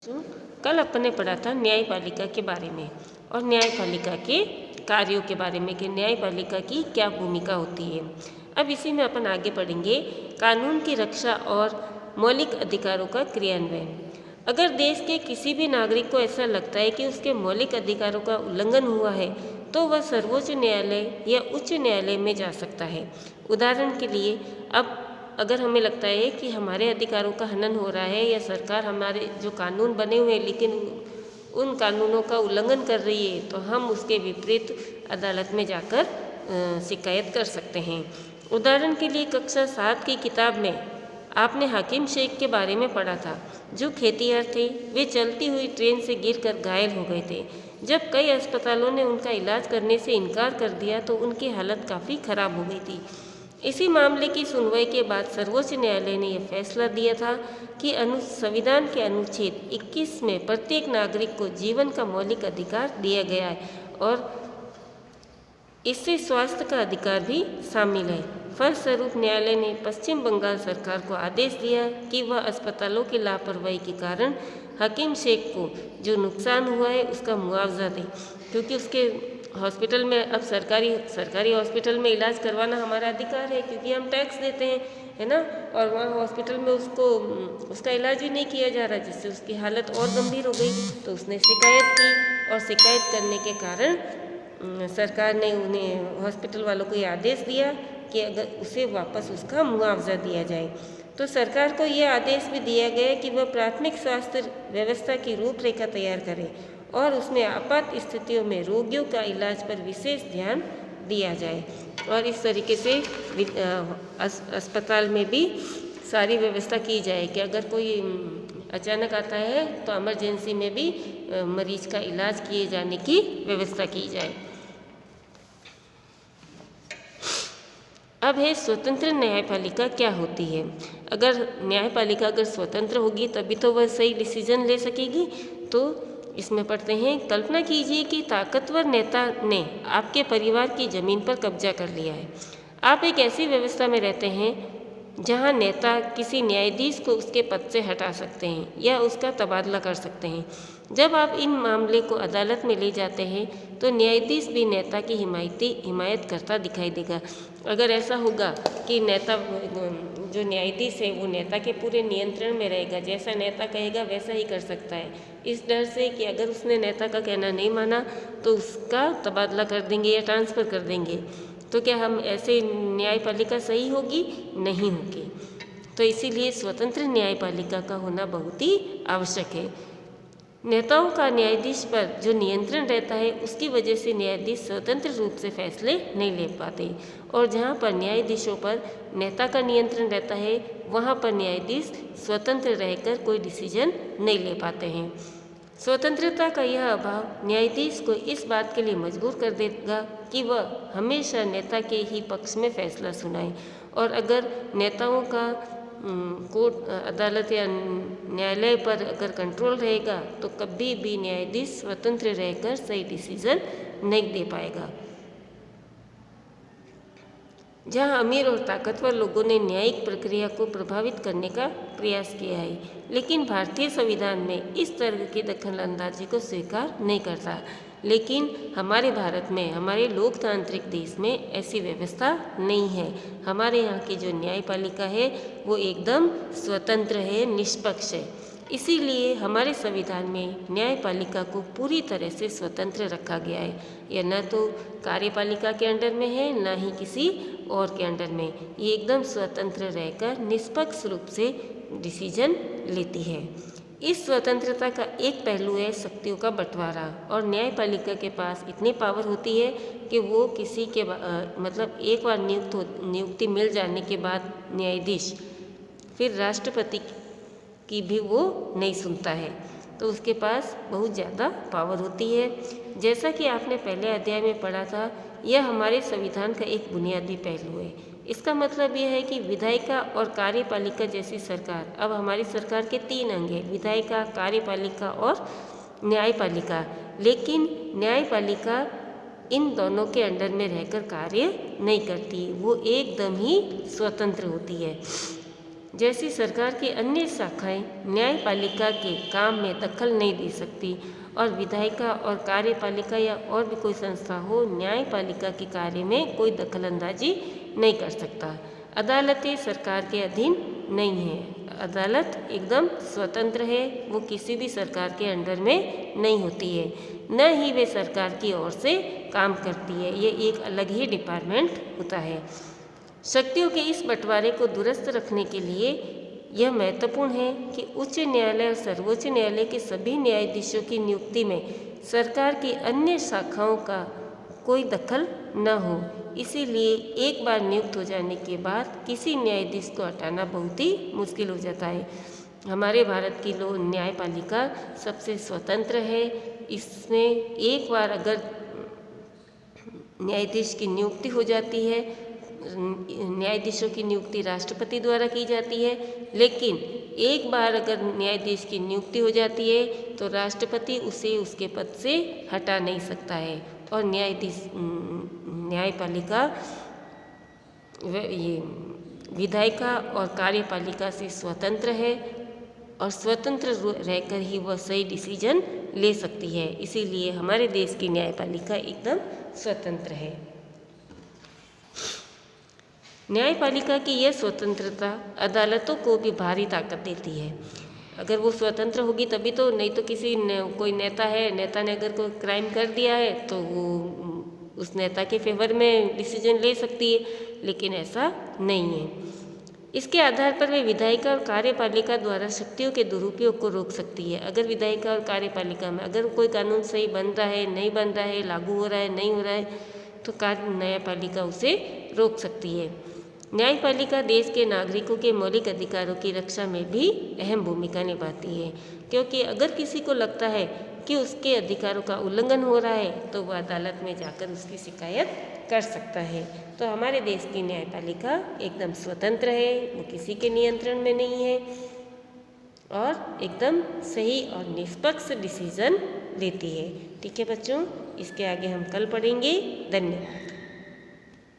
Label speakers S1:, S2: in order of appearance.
S1: जो कल अपन ने पढ़ा था न्यायपालिका के बारे में और न्यायपालिका के कार्यों के बारे में कि न्यायपालिका की क्या भूमिका होती है। अब इसी में अपन आगे पढ़ेंगे कानून की रक्षा और मौलिक अधिकारों का क्रियान्वयन। अगर देश के किसी भी नागरिक को ऐसा लगता है कि उसके मौलिक अधिकारों का उल्लंघन हुआ है तो वह सर्वोच्च न्यायालय या उच्च न्यायालय में जा सकता है। उदाहरण के लिए अब अगर हमें लगता है कि हमारे अधिकारों का हनन हो रहा है या सरकार हमारे जो कानून बने हुए हैं लेकिन उन कानूनों का उल्लंघन कर रही है तो हम उसके विपरीत अदालत में जाकर शिकायत कर सकते हैं। उदाहरण के लिए कक्षा 7 की किताब में आपने हकीम शेख के बारे में पढ़ा था जो खेतिहर थे। वे चलती हुई ट्रेन से गिरकर घायल हो गए थे। जब कई अस्पतालों ने उनका इलाज करने से इनकार कर दिया तो उनकी हालत काफ़ी खराब हो गई थी। इसी मामले की सुनवाई के बाद सर्वोच्च न्यायालय ने यह फैसला दिया था कि संविधान के अनुच्छेद 21 में प्रत्येक नागरिक को जीवन का मौलिक अधिकार दिया गया है और इससे स्वास्थ्य का अधिकार भी शामिल है। फलस्वरूप न्यायालय ने पश्चिम बंगाल सरकार को आदेश दिया कि वह अस्पतालों की लापरवाही के कारण हकीम शेख को जो नुकसान हुआ है उसका मुआवजा दे, क्योंकि उसके हॉस्पिटल में अब सरकारी हॉस्पिटल में इलाज करवाना हमारा अधिकार है क्योंकि हम टैक्स देते हैं, है ना। और वहाँ हॉस्पिटल में उसका इलाज भी नहीं किया जा रहा जिससे उसकी हालत और गंभीर हो गई। तो उसने शिकायत की और शिकायत करने के कारण सरकार ने उन्हें हॉस्पिटल वालों को ये आदेश दिया कि अगर उसे वापस उसका मुआवजा दिया जाए। तो सरकार को यह आदेश भी दिया गया कि वह प्राथमिक स्वास्थ्य व्यवस्था की रूपरेखा तैयार करे और उसमें आपात स्थितियों में रोगियों का इलाज पर विशेष ध्यान दिया जाए। और इस तरीके से अस्पताल में भी सारी व्यवस्था की जाए कि अगर कोई अचानक आता है तो इमरजेंसी में भी मरीज का इलाज किए जाने की व्यवस्था की जाए। अब है स्वतंत्र न्यायपालिका क्या होती है। अगर न्यायपालिका स्वतंत्र होगी तभी तो वह सही डिसीजन ले सकेगी। तो इसमें पढ़ते हैं, कल्पना कीजिए कि ताकतवर नेता ने आपके परिवार की ज़मीन पर कब्जा कर लिया है। आप एक ऐसी व्यवस्था में रहते हैं जहां नेता किसी न्यायाधीश को उसके पद से हटा सकते हैं या उसका तबादला कर सकते हैं। जब आप इन मामले को अदालत में ले जाते हैं तो न्यायाधीश भी नेता की हिमायत करता दिखाई देगा। अगर ऐसा होगा कि नेता जो न्यायाधीश है वो नेता के पूरे नियंत्रण में रहेगा, जैसा नेता कहेगा वैसा ही कर सकता है, इस डर से कि अगर उसने नेता का कहना नहीं माना तो उसका तबादला कर देंगे या ट्रांसफ़र कर देंगे। तो क्या हम ऐसे न्यायपालिका सही होगी? नहीं होगी। तो इसीलिए स्वतंत्र न्यायपालिका का होना बहुत ही आवश्यक है। नेताओं का न्यायाधीश पर जो नियंत्रण रहता है उसकी वजह से न्यायाधीश स्वतंत्र रूप से फैसले नहीं ले पाते और जहाँ पर न्यायाधीशों पर नेता का नियंत्रण रहता है वहाँ पर न्यायाधीश स्वतंत्र रहकर कोई डिसीजन नहीं ले पाते हैं। स्वतंत्रता का यह अभाव न्यायाधीश को इस बात के लिए मजबूर कर देगा कि वह हमेशा नेता के ही पक्ष में फैसला सुनाए और अगर नेताओं का कोर्ट अदालत या न्यायालय पर अगर कंट्रोल रहेगा तो कभी भी न्यायाधीश स्वतंत्र रहकर सही डिसीजन नहीं दे पाएगा। जहां अमीर और ताकतवर लोगों ने न्यायिक प्रक्रिया को प्रभावित करने का प्रयास किया है, लेकिन भारतीय संविधान में इस तरह की दखलंदाजी को स्वीकार नहीं करता। लेकिन हमारे भारत में, हमारे लोकतांत्रिक देश में ऐसी व्यवस्था नहीं है। हमारे यहाँ की जो न्यायपालिका है वो एकदम स्वतंत्र है, निष्पक्ष है। इसीलिए हमारे संविधान में न्यायपालिका को पूरी तरह से स्वतंत्र रखा गया है। यह न तो कार्यपालिका के अंडर में है न ही किसी और के अंडर में। ये एकदम स्वतंत्र रहकर निष्पक्ष रूप से डिसीजन लेती है। इस स्वतंत्रता का एक पहलू है शक्तियों का बंटवारा और न्यायपालिका के पास इतनी पावर होती है कि वो किसी के मतलब एक बार नियुक्ति मिल जाने के बाद न्यायाधीश फिर राष्ट्रपति की भी वो नहीं सुनता है, तो उसके पास बहुत ज़्यादा पावर होती है। जैसा कि आपने पहले अध्याय में पढ़ा था, यह हमारे संविधान का एक बुनियादी पहलू है। इसका मतलब यह है कि विधायिका और कार्यपालिका जैसी सरकार, अब हमारी सरकार के 3 अंग हैं, विधायिका, कार्यपालिका और न्यायपालिका। लेकिन न्यायपालिका इन दोनों के अंडर में रहकर कार्य नहीं करती, वो एकदम ही स्वतंत्र होती है। जैसी सरकार की अन्य शाखाएं न्यायपालिका के काम में दखल नहीं दे सकती और विधायिका और कार्यपालिका या और भी कोई संस्था हो न्यायपालिका के कार्य में कोई दखलंदाजी नहीं कर सकता। अदालतें सरकार के अधीन नहीं है। अदालत एकदम स्वतंत्र है, वो किसी भी सरकार के अंडर में नहीं होती है, न ही वे सरकार की ओर से काम करती है। ये एक अलग ही डिपार्टमेंट होता है। शक्तियों के इस बंटवारे को दुरुस्त रखने के लिए यह महत्वपूर्ण है कि उच्च न्यायालय और सर्वोच्च न्यायालय के सभी न्यायाधीशों की नियुक्ति में सरकार की अन्य शाखाओं का कोई दखल न हो। इसीलिए एक बार नियुक्त हो जाने के बाद किसी न्यायाधीश को हटाना बहुत ही मुश्किल हो जाता है। हमारे भारत की न्यायपालिका सबसे स्वतंत्र है। इसमें एक बार अगर न्यायाधीश की नियुक्ति हो जाती है, न्यायाधीशों की नियुक्ति राष्ट्रपति द्वारा की जाती है, लेकिन एक बार अगर न्यायाधीश की नियुक्ति हो जाती है तो राष्ट्रपति उसे उसके पद से हटा नहीं सकता है। और न्यायपालिका ये विधायिका और कार्यपालिका से स्वतंत्र है और स्वतंत्र रहकर ही वह सही डिसीजन ले सकती है। इसीलिए हमारे देश की न्यायपालिका एकदम स्वतंत्र है। न्यायपालिका की यह स्वतंत्रता अदालतों को भी भारी ताकत देती है। अगर वो स्वतंत्र होगी तभी तो, नहीं तो कोई नेता है, नेता ने अगर कोई क्राइम कर दिया है तो वो उस नेता के फेवर में डिसीजन ले सकती है, लेकिन ऐसा नहीं है। इसके आधार पर वे विधायिका और कार्यपालिका द्वारा शक्तियों के दुरुपयोग को रोक सकती है। अगर विधायिका और कार्यपालिका में अगर कोई कानून सही बन रहा है, नहीं बन रहा है, लागू हो रहा है, नहीं हो रहा है, तो न्यायपालिका उसे रोक सकती है। न्यायपालिका देश के नागरिकों के मौलिक अधिकारों की रक्षा में भी अहम भूमिका निभाती है, क्योंकि अगर किसी को लगता है कि उसके अधिकारों का उल्लंघन हो रहा है तो वह अदालत में जाकर उसकी शिकायत कर सकता है। तो हमारे देश की न्यायपालिका एकदम स्वतंत्र है, वो किसी के नियंत्रण में नहीं है और एकदम सही और निष्पक्ष डिसीजन लेती है। ठीक है बच्चों, इसके आगे हम कल पढ़ेंगे। धन्यवाद।